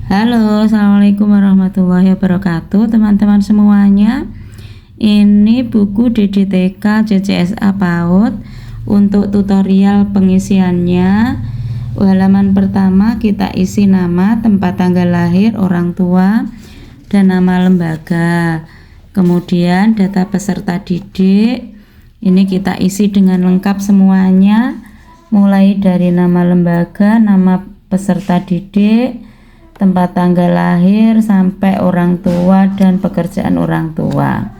Halo, assalamualaikum warahmatullahi wabarakatuh, teman-teman semuanya. Ini buku DDTK CCSA PAUD untuk tutorial pengisiannya. Halaman pertama kita isi nama, tempat tanggal lahir, orang tua, dan nama lembaga. Kemudian data peserta didik. Ini kita isi dengan lengkap semuanya, mulai dari nama lembaga, nama peserta didik, tempat tanggal lahir, sampai orang tua dan pekerjaan orang tua.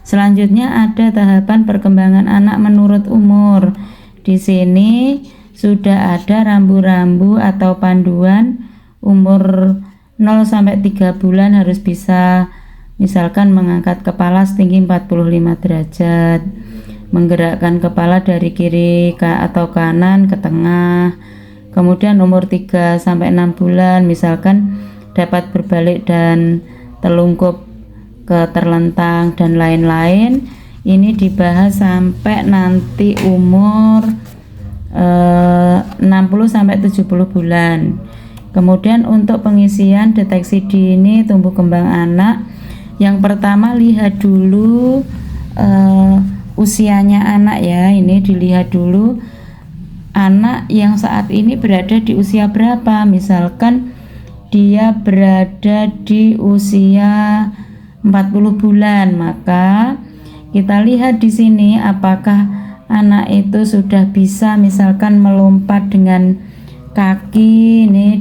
Selanjutnya ada tahapan perkembangan anak menurut umur. Di sini sudah ada rambu-rambu atau panduan umur 0 sampai 3 bulan harus bisa, misalkan mengangkat kepala setinggi 45 derajat, menggerakkan kepala dari kiri atau kanan ke tengah. Kemudian umur 3 sampai 6 bulan misalkan dapat berbalik dan telungkup ke terlentang dan lain-lain. Ini dibahas sampai nanti umur 60 sampai 70 bulan. Kemudian untuk pengisian deteksi dini tumbuh kembang anak, yang pertama lihat dulu usianya anak ya. Ini dilihat dulu anak yang saat ini berada di usia berapa. Misalkan dia berada di usia 40 bulan, maka kita lihat di sini apakah anak itu sudah bisa misalkan melompat dengan kaki ini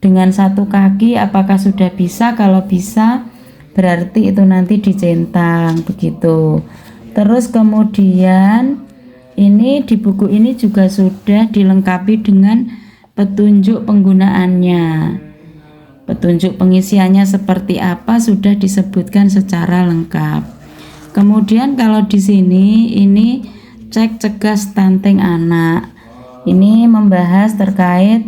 dengan satu kaki, apakah sudah bisa. Kalau bisa berarti itu nanti dicentang begitu. Terus kemudian ini di buku ini juga sudah dilengkapi dengan petunjuk penggunaannya. Petunjuk pengisiannya seperti apa sudah disebutkan secara lengkap. Kemudian kalau di sini ini cek cegah stunting anak. Ini membahas terkait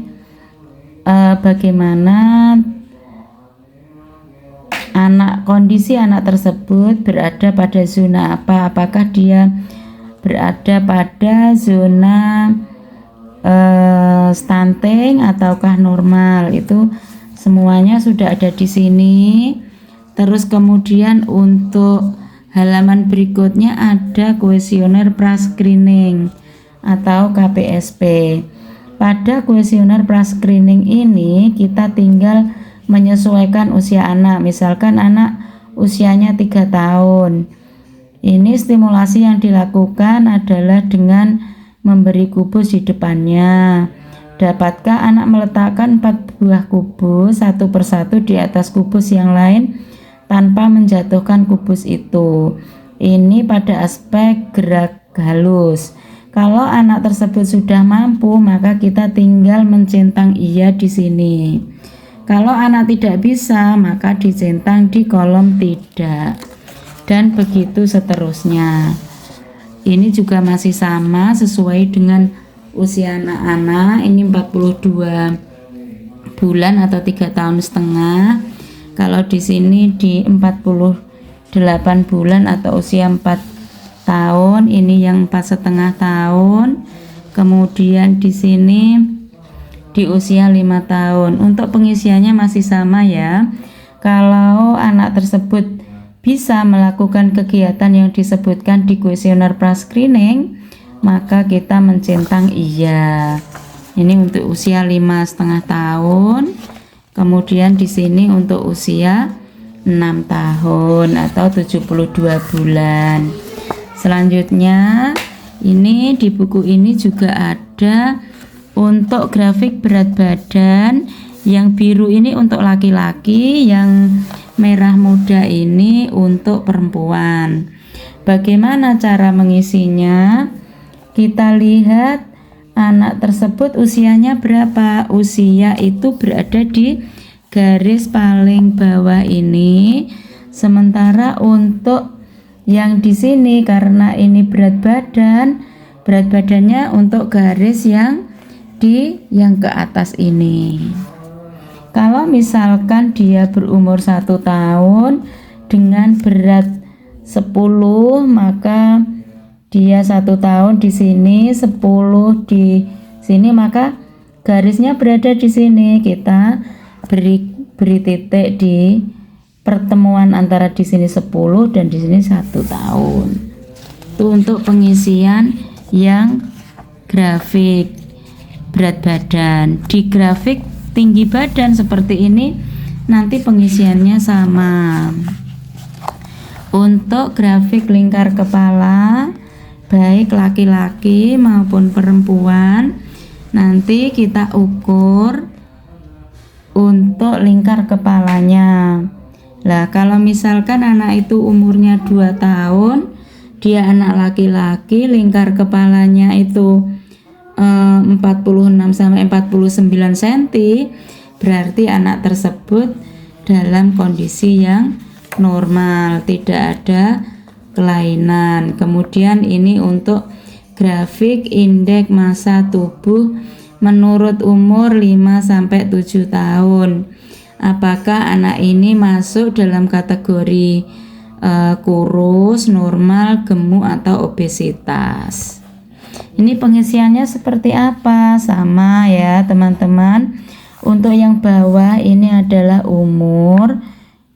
bagaimana kondisi anak tersebut berada pada zona apa, apakah dia berada pada zona stunting ataukah normal. Itu semuanya sudah ada di sini. Terus kemudian untuk halaman berikutnya ada kuesioner pra-screening atau KPSP. Pada kuesioner pra-screening ini kita tinggal menyesuaikan usia anak. Misalkan anak usianya 3 tahun. Ini stimulasi yang dilakukan adalah dengan memberi kubus di depannya. Dapatkah anak meletakkan 4 buah kubus satu persatu di atas kubus yang lain tanpa menjatuhkan kubus itu? Ini pada aspek gerak halus. Kalau anak tersebut sudah mampu, maka kita tinggal mencentang iya di sini. Kalau anak tidak bisa, maka dicentang di kolom tidak. Dan begitu seterusnya. Ini juga masih sama sesuai dengan usia anak-anak. Ini 42 bulan atau 3 tahun setengah. Kalau di sini di 48 bulan atau usia 4 tahun, ini yang 4,5 tahun. Kemudian di sini di usia 5 tahun. Untuk pengisiannya masih sama ya. Kalau anak tersebut bisa melakukan kegiatan yang disebutkan di kuesioner pra-screening, maka kita mencentang iya. Ini untuk usia 5,5 tahun. Kemudian di sini untuk usia 6 tahun atau 72 bulan. Selanjutnya ini di buku ini juga ada untuk grafik berat badan. Yang biru ini untuk laki-laki, yang merah muda ini untuk perempuan. Bagaimana cara mengisinya? Kita lihat anak tersebut usianya berapa. Usia itu berada di garis paling bawah ini. Sementara untuk yang di sini karena ini berat badannya untuk garis yang ke atas ini. Kalau misalkan dia berumur 1 tahun dengan berat 10, maka dia 1 tahun di sini, 10 di sini, maka garisnya berada di sini, kita beri titik di pertemuan antara di sini 10 dan di sini 1 tahun. Itu untuk pengisian yang grafik berat badan. Di grafik tinggi badan seperti ini nanti pengisiannya sama. Untuk grafik lingkar kepala baik laki-laki maupun perempuan, nanti kita ukur untuk lingkar kepalanya. Lah kalau misalkan anak itu umurnya 2 tahun, dia anak laki-laki, lingkar kepalanya itu 46 sampai 49 cm, berarti anak tersebut dalam kondisi yang normal, tidak ada kelainan. Kemudian ini untuk grafik indeks massa tubuh menurut umur 5 sampai 7 tahun. Apakah anak ini masuk dalam kategori kurus, normal, gemuk atau obesitas? Ini pengisiannya seperti apa? Sama ya teman-teman. Untuk yang bawah ini adalah umur.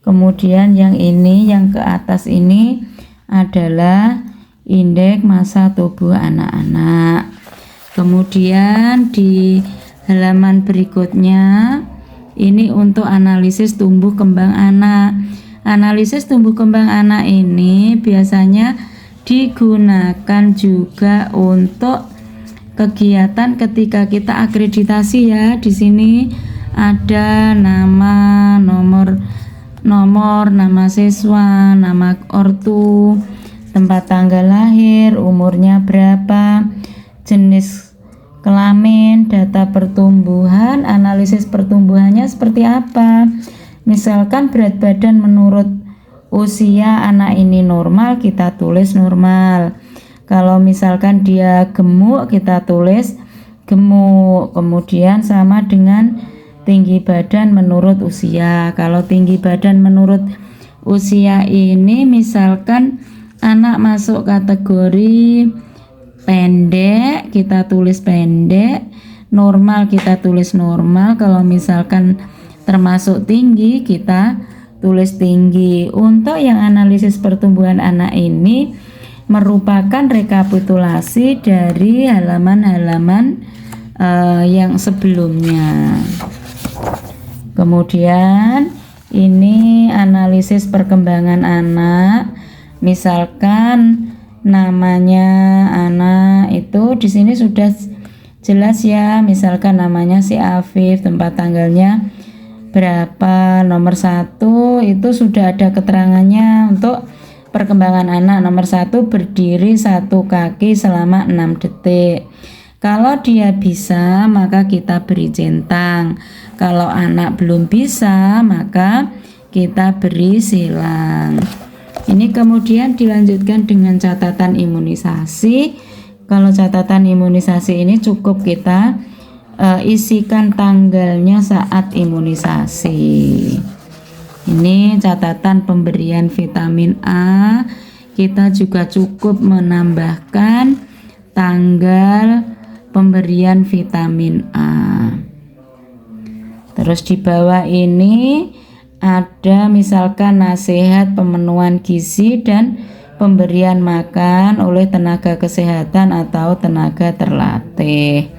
Kemudian yang ini, yang ke atas ini adalah indeks massa tubuh anak-anak. Kemudian di halaman berikutnya ini untuk analisis tumbuh kembang anak. Analisis tumbuh kembang anak ini biasanya digunakan juga untuk kegiatan ketika kita akreditasi ya. Di sini ada nama, nomor, nama siswa, nama ortu, tempat tanggal lahir, umurnya berapa, jenis kelamin, data pertumbuhan, analisis pertumbuhannya seperti apa. Misalkan berat badan menurut usia anak ini normal, kita tulis normal. Kalau misalkan dia gemuk, kita tulis gemuk. Kemudian sama dengan tinggi badan menurut usia. Kalau tinggi badan menurut usia ini misalkan anak masuk kategori pendek, kita tulis pendek. Normal kita tulis normal. Kalau misalkan termasuk tinggi, kita tulis tinggi. Untuk yang analisis pertumbuhan anak ini merupakan rekapitulasi dari halaman-halaman yang sebelumnya. Kemudian ini analisis perkembangan anak. Misalkan namanya anak itu di sini sudah jelas ya. Misalkan namanya si Afif, tempat tanggalnya berapa, nomor 1 itu sudah ada keterangannya. Untuk perkembangan anak nomor 1 berdiri 1 kaki selama 6 detik. Kalau dia bisa maka kita beri centang. Kalau anak belum bisa maka kita beri silang. Ini kemudian dilanjutkan dengan catatan imunisasi. Kalau catatan imunisasi ini cukup kita isikan tanggalnya saat imunisasi. Ini catatan pemberian vitamin A. Kita juga cukup menambahkan tanggal pemberian vitamin A. Terus di bawah ini ada misalkan nasihat pemenuhan gizi dan pemberian makan oleh tenaga kesehatan atau tenaga terlatih.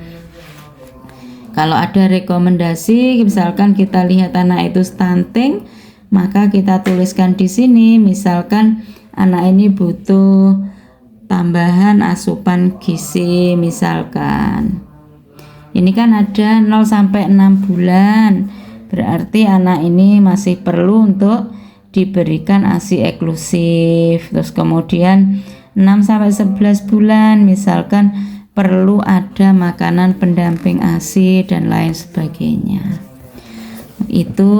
Kalau ada rekomendasi, misalkan kita lihat anak itu stunting, maka kita tuliskan di sini, misalkan anak ini butuh tambahan asupan gizi, misalkan. Ini kan ada 0 sampai 6 bulan, berarti anak ini masih perlu untuk diberikan ASI eksklusif. Terus kemudian 6 sampai 11 bulan, misalkan perlu ada makanan pendamping ASI dan lain sebagainya. Itu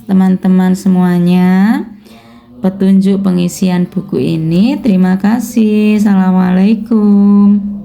teman-teman semuanya petunjuk pengisian buku ini. Terima kasih. Assalamualaikum.